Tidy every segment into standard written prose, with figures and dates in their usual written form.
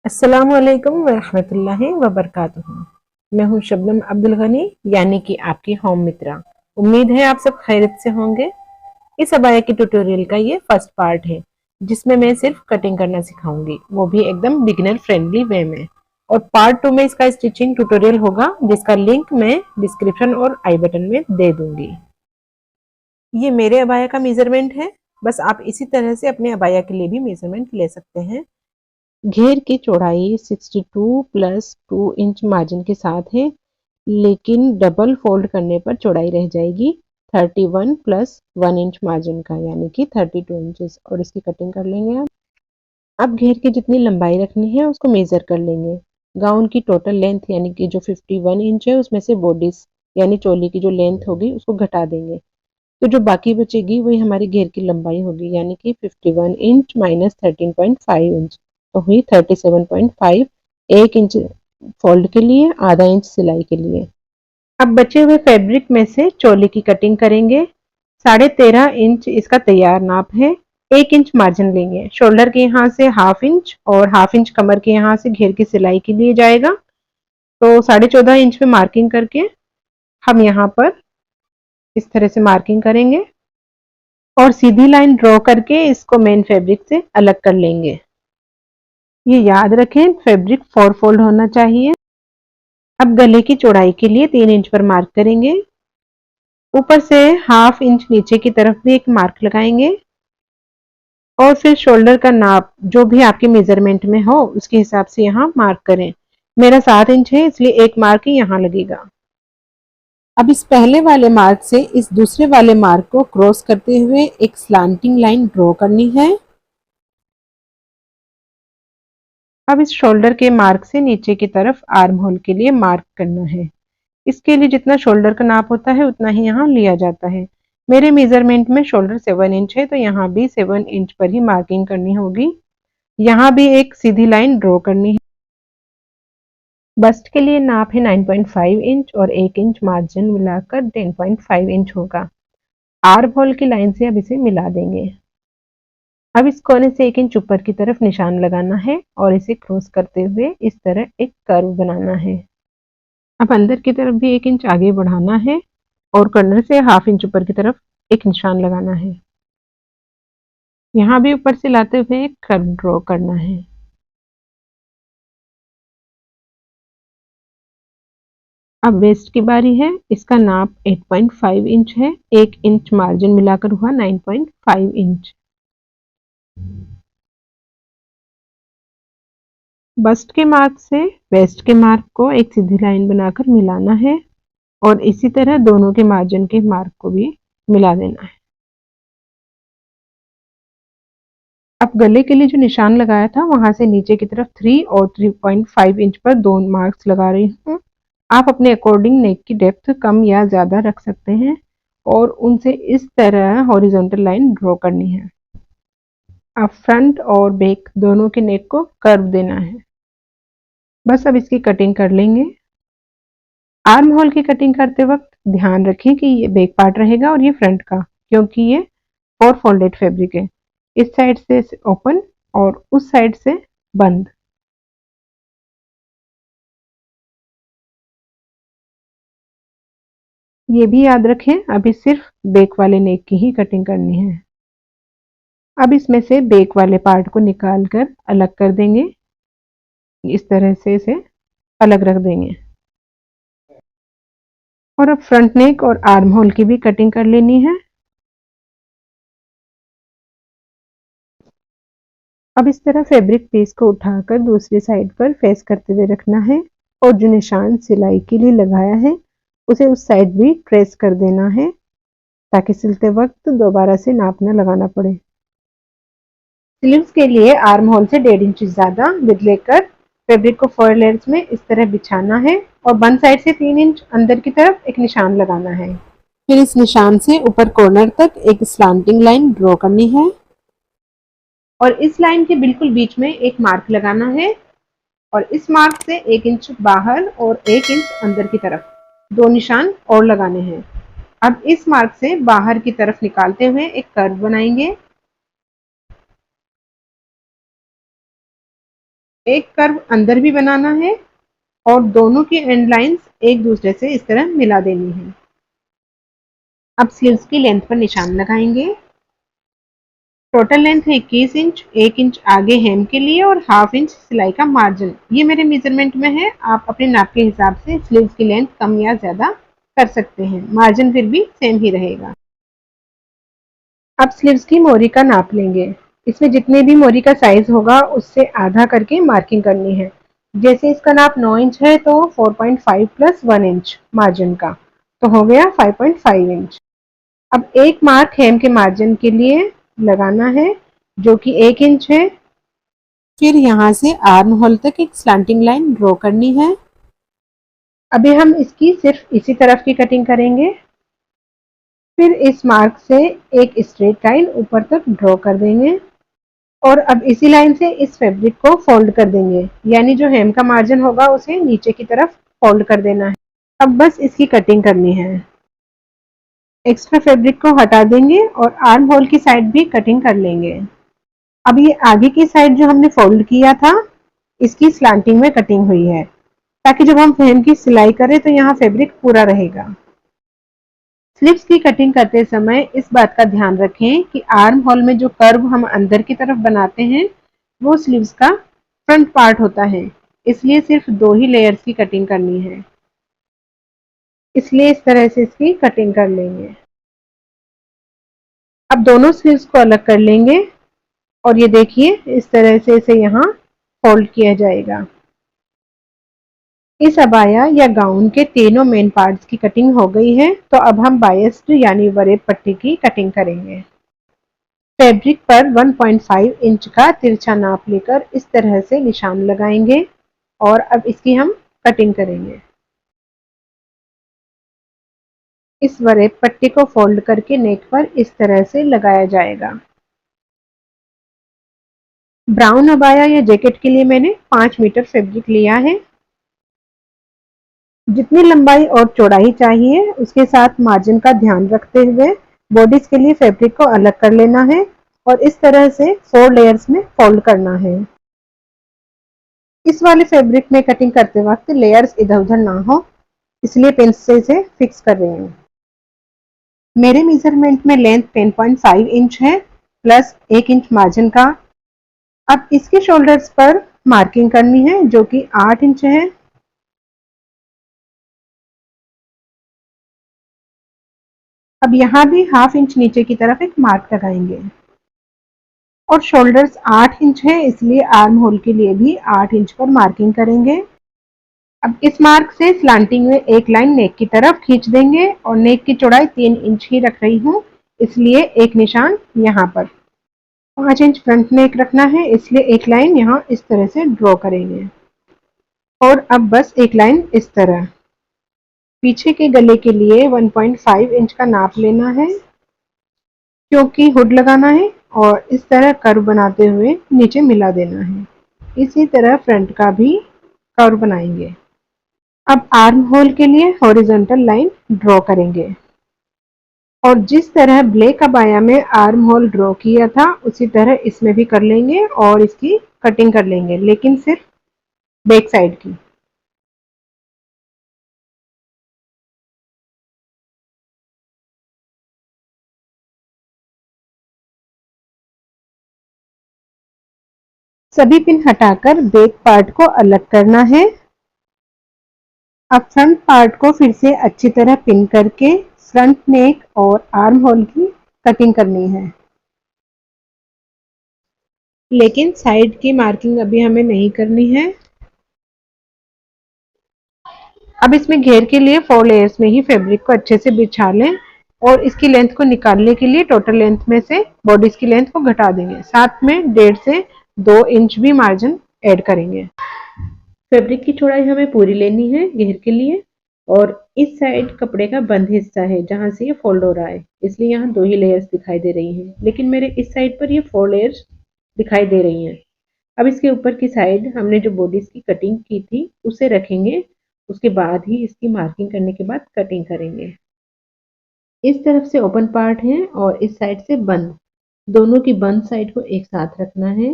अस्सलामुअलैकुम वरहमतुल्लाहि वबरकातुहू। मैं हूँ शबनम अब्दुल गनी, यानी कि आपकी होम मित्रा। उम्मीद है आप सब खैरियत से होंगे। इस अबाया की ट्यूटोरियल का ये फर्स्ट पार्ट है, जिसमें मैं सिर्फ कटिंग करना सिखाऊंगी, वो भी एकदम बिगिनर फ्रेंडली वे में। और पार्ट 2 में इसका स्टिचिंग ट्यूटोरियल होगा, जिसका लिंक मैं डिस्क्रिप्शन और आई बटन में दे दूंगी। ये मेरे अबाया का मेजरमेंट है। बस आप इसी तरह से अपने अबाया के लिए भी मेजरमेंट ले सकते हैं। घेर की चौड़ाई 62 प्लस 2 इंच मार्जिन के साथ है, लेकिन डबल फोल्ड करने पर चौड़ाई रह जाएगी 31 प्लस 1 इंच मार्जिन का, यानी कि 32 इंचेस। और इसकी कटिंग कर लेंगे आप। अब घेर की जितनी लंबाई रखनी है उसको मेजर कर लेंगे। गाउन की टोटल लेंथ यानी कि जो 51 इंच है, उसमें से बॉडीज यानी चोली की जो लेंथ होगी उसको घटा देंगे। तो जो बाकी बचेगी वही हमारी घेर की लंबाई होगी, यानी कि 51 इंच माइनस 13.5 इंच, तो हुई 37.5। 1 इंच फोल्ड के लिए, आधा इंच सिलाई के लिए। अब बचे हुए फैब्रिक में से चोली की कटिंग करेंगे। 13.5 इंच इसका तैयार नाप है। 1 इंच मार्जिन लेंगे, शोल्डर के यहाँ से 1/2 इंच और 1/2 इंच कमर के यहाँ से घेर की सिलाई के लिए जाएगा। तो 14.5 इंच पे मार्किंग करके हम यहाँ पर इस तरह से मार्किंग करेंगे और सीधी लाइन ड्रॉ करके इसको मेन फैब्रिक से अलग कर लेंगे। ये याद रखें, फैब्रिक 4 फोल्ड होना चाहिए। अब गले की चौड़ाई के लिए 3 इंच पर मार्क करेंगे। ऊपर से 1/2 इंच नीचे की तरफ भी एक मार्क लगाएंगे और फिर शोल्डर का नाप जो भी आपके मेजरमेंट में हो उसके हिसाब से यहाँ मार्क करें। मेरा 7 इंच है, इसलिए एक मार्क ही यहाँ लगेगा। अब इस पहले वाले मार्क से इस दूसरे वाले मार्क को क्रॉस करते हुए एक स्लांटिंग लाइन ड्रॉ करनी है। अब इस शोल्डर के मार्क से नीचे की तरफ आर्म होल के लिए मार्क करना है। इसके लिए जितना शोल्डर का नाप होता है उतना ही यहाँ लिया जाता है। मेरे मेजरमेंट में शोल्डर 7 इंच है, तो यहाँ भी 7 इंच पर ही मार्किंग करनी होगी। यहाँ भी एक सीधी लाइन ड्रॉ करनी है। बस्ट के लिए नाप है 9.5 इंच और 1 इंच मार्जिन मिलाकर 10.5 इंच होगा। आर्म होल की लाइन से अब इसे मिला देंगे। अब इस कोने से 1 इंच ऊपर की तरफ निशान लगाना है और इसे क्रॉस करते हुए इस तरह एक कर्व बनाना है। अब अंदर की तरफ भी 1 इंच आगे बढ़ाना है और कॉर्नर से 1/2 इंच ऊपर की तरफ एक निशान लगाना है। यहाँ भी ऊपर से लाते हुए एक कर्व ड्रॉ करना है। अब वेस्ट की बारी है। इसका नाप 8.5 इंच है। 1 इंच मार्जिन मिलाकर हुआ 9.5 इंच। बस्ट के मार्क से वेस्ट के मार्क को एक सीधी लाइन बनाकर मिलाना है और इसी तरह दोनों के मार्जिन के मार्क को भी मिला देना है। अब गले के लिए जो निशान लगाया था वहां से नीचे की तरफ 3 और 3.5 इंच पर दो मार्क्स लगा रही हूँ। आप अपने अकॉर्डिंग नेक की डेप्थ कम या ज्यादा रख सकते हैं और उनसे इस तरह हॉरिजॉन्टल लाइन ड्रॉ करनी है। अब फ्रंट और बैक दोनों के नेक को कर्व देना है। बस अब इसकी कटिंग कर लेंगे। आर्म होल की कटिंग करते वक्त ध्यान रखें कि ये बैक पार्ट रहेगा और ये फ्रंट का, क्योंकि ये 4 फोल्डेड फैब्रिक है। इस साइड से ओपन और उस साइड से बंद। ये भी याद रखें, अभी सिर्फ बैक वाले नेक की ही कटिंग करनी है। अब इसमें से बैक वाले पार्ट को निकाल कर अलग कर देंगे। इस तरह से इसे अलग रख देंगे और अब फ्रंट नेक और आर्म होल की भी कटिंग कर लेनी है। अब इस तरह फैब्रिक पीस को उठाकर दूसरी साइड पर फेस करते हुए रखना है और जो निशान सिलाई के लिए लगाया है उसे उस साइड भी ट्रेस कर देना है, ताकि सिलते वक्त दोबारा से नाप न लगाना पड़े। स्लीव्स के लिए आर्म होल से 1.5 इंच ज्यादा विड्थ लेकर फैब्रिक को 4 लेयर्स में इस तरह बिछाना है और बंद साइड से 3 इंच अंदर की तरफ एक निशान लगाना है। फिर इस निशान से ऊपर कॉर्नर तक एक स्लांटिंग लाइन ड्रॉ करनी है और इस लाइन के बिल्कुल बीच में एक मार्क लगाना है और इस मार्क से 1 इंच बाहर और 1 इंच अंदर की तरफ दो निशान और लगाने हैं। अब इस मार्क से बाहर की तरफ निकालते हुए एक कर्व बनाएंगे। एक कर्व अंदर भी बनाना है और दोनों की एंड लाइंस एक दूसरे से इस तरह मिला देनी है। अब स्लीव्स की लेंथ पर निशान लगाएंगे। टोटल लेंथ है 21 इंच, 1 इंच आगे हेम के लिए और हाफ इंच सिलाई का मार्जिन। ये मेरे मेजरमेंट में है, आप अपने नाप के हिसाब से स्लीव्स की लेंथ कम या ज्यादा कर सकते हैं, मार्जिन फिर भी सेम ही रहेगा। अब स्लीव्स की मोरी का नाप लेंगे। इसमें जितने भी मोरी का साइज होगा उससे आधा करके मार्किंग करनी है। जैसे इसका नाप 9 इंच है तो 4.5 प्लस 1 इंच मार्जिन का, तो हो गया 5.5 इंच। अब एक मार्क हेम के मार्जिन के लिए लगाना है जो कि 1 इंच है। फिर यहाँ से आर्म होल तक एक स्लैंटिंग लाइन ड्रॉ करनी है। अभी हम इसकी सिर्फ इसी तरफ की कटिंग करेंगे। फिर इस मार्क से एक स्ट्रेट लाइन ऊपर तक ड्रॉ कर देंगे और अब इसी लाइन से इस फैब्रिक को फोल्ड कर देंगे, यानी जो हेम का मार्जिन होगा उसे नीचे की तरफ फोल्ड कर देना है। अब बस इसकी कटिंग करनी है। एक्स्ट्रा फैब्रिक को हटा देंगे और आर्म होल की साइड भी कटिंग कर लेंगे। अब ये आगे की साइड जो हमने फोल्ड किया था इसकी स्लांटिंग में कटिंग हुई है, ताकि जब हम फ्रेम की सिलाई करें तो यहाँ फैब्रिक पूरा रहेगा। स्लीव्स की कटिंग करते समय इस बात का ध्यान रखें कि आर्म होल में जो कर्व हम अंदर की तरफ बनाते हैं वो स्लीव्स का फ्रंट पार्ट होता है, इसलिए सिर्फ 2 ही लेयर्स की कटिंग करनी है। इसलिए इस तरह से इसकी कटिंग कर लेंगे। अब दोनों स्लीव्स को अलग कर लेंगे और ये देखिए इस तरह से इसे यहाँ फोल्ड किया जाएगा। इस अबाया या गाउन के तीनों मेन पार्ट्स की कटिंग हो गई है, तो अब हम बायस्ड यानी वरेब पट्टी की कटिंग करेंगे। फैब्रिक पर 1.5 इंच का तिरछा नाप लेकर इस तरह से निशान लगाएंगे और अब इसकी हम कटिंग करेंगे। इस वरेब पट्टी को फोल्ड करके नेक पर इस तरह से लगाया जाएगा। ब्राउन अबाया या जैकेट के लिए मैंने 5 मीटर फैब्रिक लिया है। जितनी लंबाई और चौड़ाई चाहिए उसके साथ मार्जिन का ध्यान रखते हुए बॉडीज के लिए फैब्रिक को अलग कर लेना है और इस तरह से 4 लेयर्स में फोल्ड करना है। इस वाले फैब्रिक में कटिंग करते वक्त लेयर्स इधर उधर ना हो, इसलिए पेन से इसे फिक्स कर रही हूँ। मेरे मेजरमेंट में लेंथ 10.5 इंच है प्लस 1 इंच मार्जिन का। अब इसके शोल्डर्स पर मार्किंग करनी है जो कि 8 इंच है। अब यहाँ भी हाफ इंच नीचे की तरफ एक मार्क लगाएंगे और शोल्डर्स 8 इंच है, इसलिए आर्म होल के लिए भी 8 इंच पर मार्किंग करेंगे। अब इस मार्क से स्लांटिंग में एक लाइन नेक की तरफ खींच देंगे और नेक की चौड़ाई 3 इंच ही रख रही हूँ, इसलिए एक निशान यहाँ पर। 5 इंच फ्रंट नेक रखना है, इसलिए एक लाइन यहाँ इस तरह से ड्रॉ करेंगे और अब बस एक लाइन इस तरह। पीछे के गले के लिए 1.5 इंच का नाप लेना है क्योंकि हुड लगाना है और इस तरह कर्व बनाते हुए नीचे मिला देना है। इसी तरह फ्रंट का भी कर्व बनाएंगे। अब आर्म होल के लिए हॉरिजॉन्टल लाइन ड्रॉ करेंगे और जिस तरह ब्लैक अबाया में आर्म होल ड्रॉ किया था उसी तरह इसमें भी कर लेंगे और इसकी कटिंग कर लेंगे, लेकिन सिर्फ बैक साइड की। सभी पिन हटाकर बैक पार्ट को अलग करना है। अब फ्रंट पार्ट को फिर से अच्छी तरह पिन करके फ्रंट नेक और आर्म होल की कटिंग करनी है, लेकिन साइड की मार्किंग अभी हमें नहीं करनी है। अब इसमें घेर के लिए 4 लेयर्स में ही फैब्रिक को अच्छे से बिछा लें और इसकी लेंथ को निकालने के लिए टोटल लेंथ में से बॉडीज की लेंथ को घटा देंगे, साथ में 1.5 से 2 इंच भी मार्जिन ऐड करेंगे। फैब्रिक की चौड़ाई हमें पूरी लेनी है घेर के लिए और इस साइड कपड़े का बंद हिस्सा है जहां से ये फोल्ड हो रहा है, इसलिए यहाँ 2 ही लेयर्स दिखाई दे रही हैं, लेकिन मेरे इस साइड पर ये 4 लेयर्स दिखाई दे रही हैं। अब इसके ऊपर की साइड हमने जो बॉडीज की कटिंग की थी उसे रखेंगे, उसके बाद ही इसकी मार्किंग करने के बाद कटिंग करेंगे। इस तरफ से ओपन पार्ट है और इस साइड से बंद, दोनों की बंद साइड को एक साथ रखना है।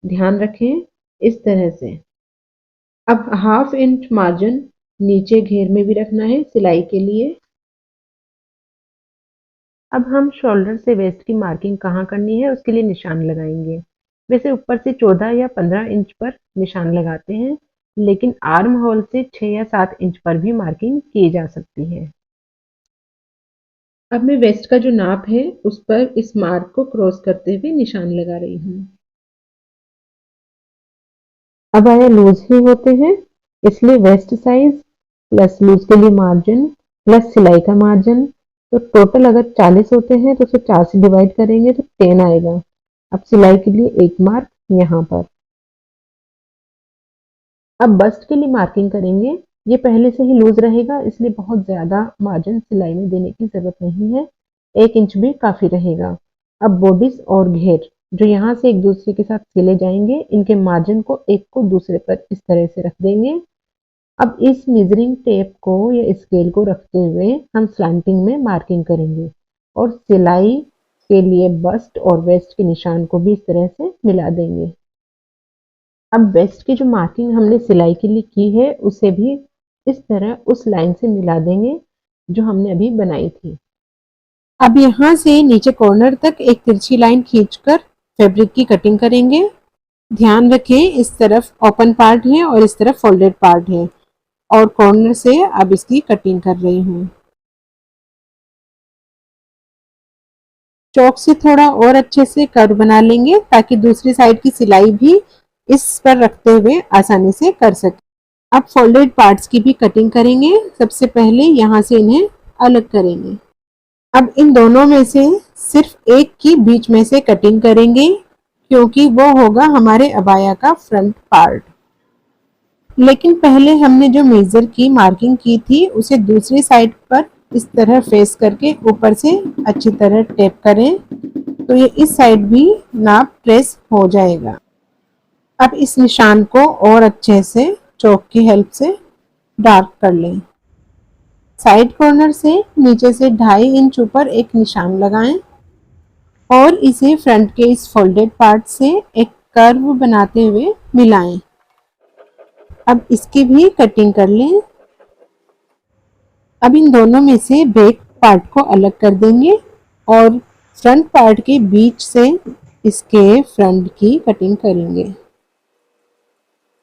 ध्यान रखें इस तरह से। अब 1/2 इंच मार्जिन नीचे घेर में भी रखना है सिलाई के लिए। अब हम शोल्डर से वेस्ट की मार्किंग कहाँ करनी है उसके लिए निशान लगाएंगे। वैसे ऊपर से 14 या 15 इंच पर निशान लगाते हैं, लेकिन आर्म होल से 6 या 7 इंच पर भी मार्किंग की जा सकती है। अब मैं वेस्ट का जो नाप है उस पर इस मार्क को क्रॉस करते हुए निशान लगा रही हूँ। अब आया लूज ही होते हैं, इसलिए वेस्ट साइज प्लस लूज के लिए मार्जिन प्लस सिलाई का मार्जिन, तो टोटल अगर 40 होते हैं तो उसे 4 से डिवाइड करेंगे तो 10 आएगा। अब सिलाई के लिए एक मार्क यहाँ पर। अब बस्ट के लिए मार्किंग करेंगे। ये पहले से ही लूज रहेगा, इसलिए बहुत ज़्यादा मार्जिन सिलाई में देने की ज़रूरत नहीं है, 1 इंच भी काफ़ी रहेगा। अब बॉडीज और घेर जो यहाँ से एक दूसरे के साथ सिले जाएंगे, इनके मार्जिन को एक को दूसरे पर इस तरह से रख देंगे। अब इस मेजरिंग टेप को या स्केल को रखते हुए हम स्लैंटिंग में मार्किंग करेंगे और सिलाई के लिए बस्ट और वेस्ट के निशान को भी इस तरह से मिला देंगे। अब वेस्ट की जो मार्किंग हमने सिलाई के लिए की है उसे भी इस तरह उस लाइन से मिला देंगे जो हमने अभी बनाई थी। अब यहाँ से नीचे कॉर्नर तक एक तिरछी लाइन खींचकर फैब्रिक की कटिंग करेंगे। ध्यान रखें इस तरफ ओपन पार्ट है और इस तरफ फोल्डेड पार्ट है, और कॉर्नर से अब इसकी कटिंग कर रही हूँ। चौक से थोड़ा और अच्छे से कर्व बना लेंगे ताकि दूसरी साइड की सिलाई भी इस पर रखते हुए आसानी से कर सके। अब फोल्डेड पार्ट्स की भी कटिंग करेंगे। सबसे पहले यहाँ से इन्हें अलग करेंगे। अब इन दोनों में से सिर्फ एक की बीच में से कटिंग करेंगे क्योंकि वो होगा हमारे अबाया का फ्रंट पार्ट। लेकिन पहले हमने जो मेजर की मार्किंग की थी उसे दूसरी साइड पर इस तरह फेस करके ऊपर से अच्छी तरह टेप करें तो ये इस साइड भी नाप ट्रेस हो जाएगा। अब इस निशान को और अच्छे से चौक की हेल्प से डार्क कर लें। साइड कॉर्नर से नीचे से 2.5 इंच ऊपर एक निशान लगाएं और इसे फ्रंट के इस फोल्डेड पार्ट से एक कर्व बनाते हुए मिलाएं। अब इसकी भी कटिंग कर लें। अब इन दोनों में से बैक पार्ट को अलग कर देंगे और फ्रंट पार्ट के बीच से इसके फ्रंट की कटिंग करेंगे।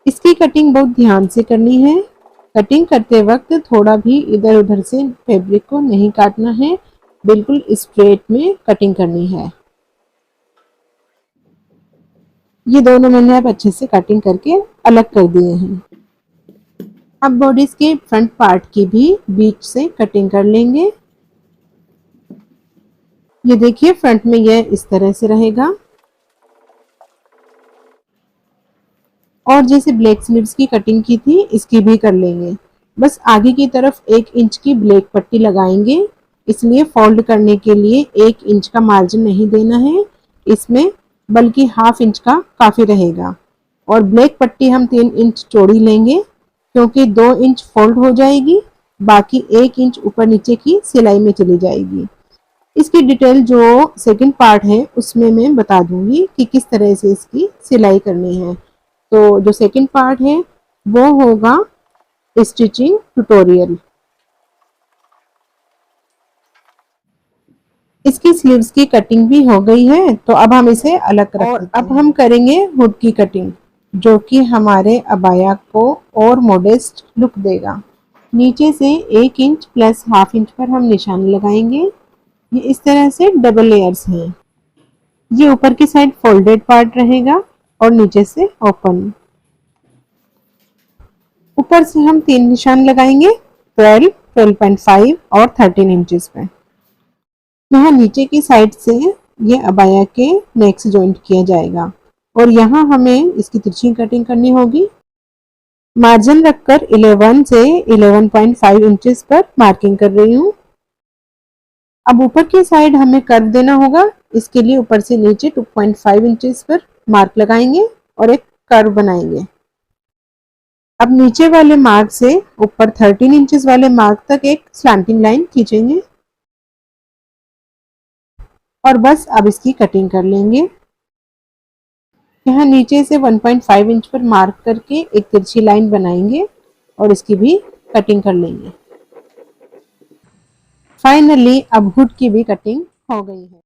इसकी कटिंग बहुत ध्यान से करनी है। कटिंग करते वक्त थोड़ा भी इधर उधर से फैब्रिक को नहीं काटना है, बिल्कुल स्ट्रेट में कटिंग करनी है। ये दोनों मैंने अब अच्छे से कटिंग करके अलग कर दिए हैं। अब बॉडीज के फ्रंट पार्ट की भी बीच से कटिंग कर लेंगे। ये देखिए फ्रंट में यह इस तरह से रहेगा। और जैसे ब्लैक स्लीव्स की कटिंग की थी इसकी भी कर लेंगे। बस आगे की तरफ 1 इंच की ब्लैक पट्टी लगाएंगे, इसलिए फोल्ड करने के लिए 1 इंच का मार्जिन नहीं देना है इसमें, बल्कि 1/2 इंच का काफ़ी रहेगा। और ब्लैक पट्टी हम 3 इंच चौड़ी लेंगे क्योंकि 2 इंच फोल्ड हो जाएगी, बाकी 1 इंच ऊपर नीचे की सिलाई में चली जाएगी। इसकी डिटेल जो सेकंड पार्ट है उसमें मैं बता दूंगी कि किस तरह से इसकी सिलाई करनी है। तो जो सेकंड पार्ट है वो होगा स्टिचिंग ट्यूटोरियल। इसकी स्लीव्स की कटिंग भी हो गई है, तो अब हम इसे अलग रख देते हैं। अब हम करेंगे हुड की कटिंग जो कि हमारे अबाया को और मॉडेस्ट लुक देगा। नीचे से 1 इंच प्लस 1/2 इंच पर हम निशान लगाएंगे। ये इस तरह से डबल लेयर्स हैं। ये ऊपर की साइड फोल्डेड पार्ट रहेगा और नीचे से ओपन। ऊपर से हम 3 निशान लगाएंगे, 12, 12.5 और 13 इंचेस पे। यहाँ नीचे की साइड से ये अबाया के नेक से जॉइंट किया जाएगा और यहाँ हमें इसकी तिरछी कटिंग करनी होगी। मार्जिन रखकर 11 से 11.5 इंचेस पर मार्किंग कर रही हूँ। अब ऊपर की साइड हमें कर्व देना होगा, इसके लिए ऊपर से नीचे 2.5 इंचेस पर मार्क लगाएंगे और एक कर्व बनाएंगे। अब नीचे वाले मार्क से ऊपर 13 इंचेस वाले मार्क तक एक स्लैंटिंग लाइन खींचेंगे और बस अब इसकी कटिंग कर लेंगे। यहाँ नीचे से 1.5 इंच पर मार्क करके एक तिरछी लाइन बनाएंगे और इसकी भी कटिंग कर लेंगे। फाइनली अब हुड की भी कटिंग हो गई है।